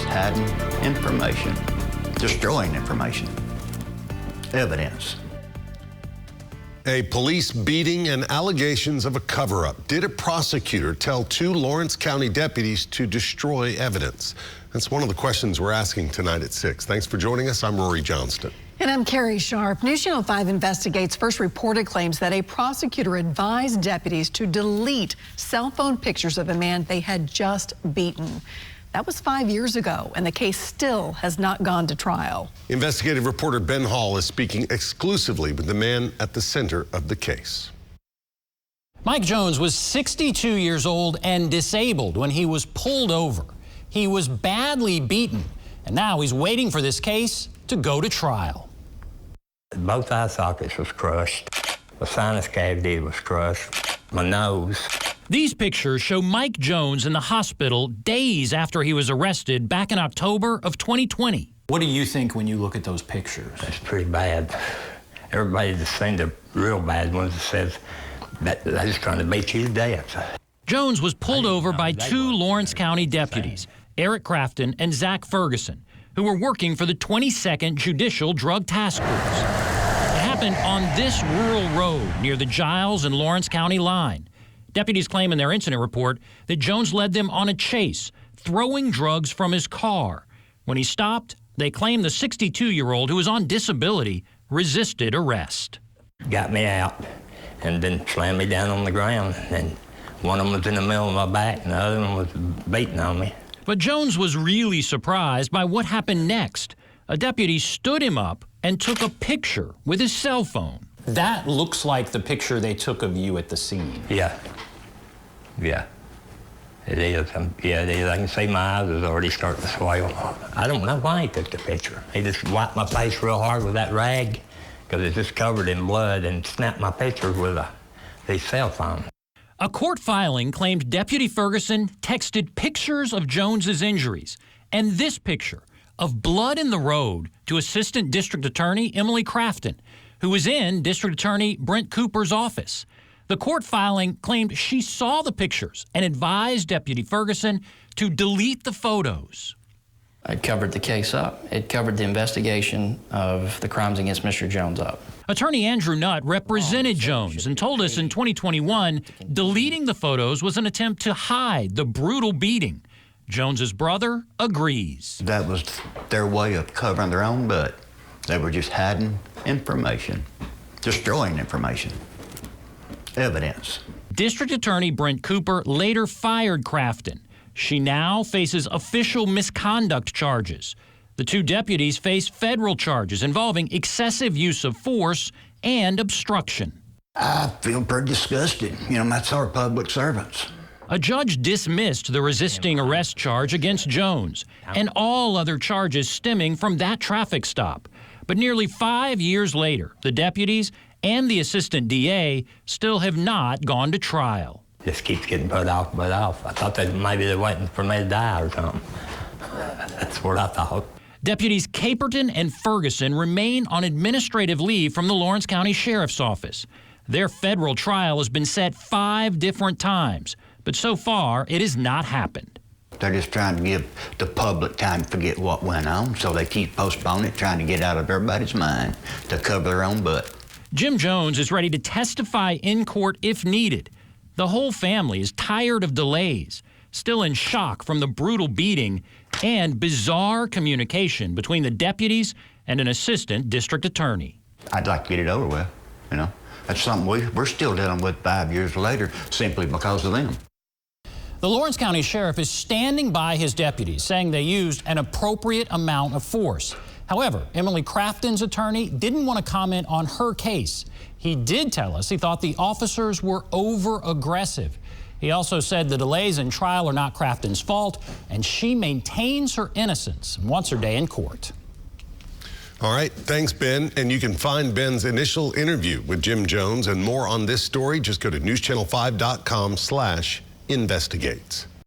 just hiding information, destroying information, evidence. A police beating and allegations of a cover-up. Did a prosecutor tell 2 Lawrence County deputies to destroy evidence? That's one of the questions we're asking tonight at 6. Thanks for joining us. I'm Rory Johnston. And I'm Carrie Sharp. News Channel 5 investigates first reported claims that a prosecutor advised deputies to delete cell phone pictures of a man they had just beaten. That was 5 years ago, and the case still has not gone to trial. Investigative reporter Ben Hall is speaking exclusively with the man at the center of the case. Mike Jones was 62 years old and disabled when he was pulled over. He was badly beaten, and now he's waiting for this case to go to trial. Both eye sockets was crushed. The sinus cavity was crushed. My nose. These pictures show Mike Jones in the hospital days after he was arrested back in October of 2020. What do you think when you look at those pictures? That's pretty bad. Everybody just seen the real bad ones that says that they're just trying to beat you to death. Jones was pulled over by 2 Lawrence County deputies, Eric Crafton and Zach Ferguson, who were working for the 22nd Judicial Drug Task Force. It happened on this rural road near the Giles and Lawrence County line. Deputies claim in their incident report that Jones led them on a chase, throwing drugs from his car. When he stopped, they claim the 62-year-old, who was on disability, resisted arrest. Got me out and then slammed me down on the ground. And one of them was in the middle of my back and the other one was beating on me. But Jones was really surprised by what happened next. A deputy stood him up and took a picture with his cell phone. That looks like the picture they took of you at the scene. Yeah. Yeah. It is. Yeah, it is. I can see my eyes is already starting to swell. I don't know why he took the picture. He just wiped my face real hard with that rag because it's just covered in blood and snapped my picture with his cell phone. A court filing claimed Deputy Ferguson texted pictures of Jones's injuries and this picture of blood in the road to Assistant District Attorney Emily Crafton, who was in District Attorney Brent Cooper's office. The court filing claimed she saw the pictures and advised Deputy Ferguson to delete the photos. It covered the case up. It covered the investigation of the crimes against Mr. Jones up. Attorney Andrew Nutt represented Jones and told us in 2021 deleting the photos was an attempt to hide the brutal beating. Jones's brother agrees. That was their way of covering their own butt. They were just hiding information, destroying information, evidence. District Attorney Brent Cooper later fired Crafton. She now faces official misconduct charges. The 2 deputies face federal charges involving excessive use of force and obstruction. I feel pretty disgusted. That's our public servants. A judge dismissed the resisting arrest charge against Jones and all other charges stemming from that traffic stop. But nearly 5 years later, the deputies and the assistant DA still have not gone to trial. Just keeps getting put off. I thought that maybe they're waiting for me to die or something. That's what I thought. Deputies Caperton and Ferguson remain on administrative leave from the Lawrence County Sheriff's Office. Their federal trial has been set 5 different times, but so far it has not happened. They're just trying to give the public time to forget what went on, so they keep postponing it, trying to get out of everybody's mind to cover their own butt. Jim Jones is ready to testify in court if needed. The whole family is tired of delays, still in shock from the brutal beating and bizarre communication between the deputies and an assistant district attorney. I'd like to get it over with, That's something we're still dealing with 5 years later simply because of them. The Lawrence County Sheriff is standing by his deputies, saying they used an appropriate amount of force. However, Emily Crafton's attorney didn't want to comment on her case. He did tell us he thought the officers were over-aggressive. He also said the delays in trial are not Crafton's fault, and she maintains her innocence and wants her day in court. All right, thanks, Ben. And you can find Ben's initial interview with Jim Jones and more on this story. Just go to newschannel5.com/investigates.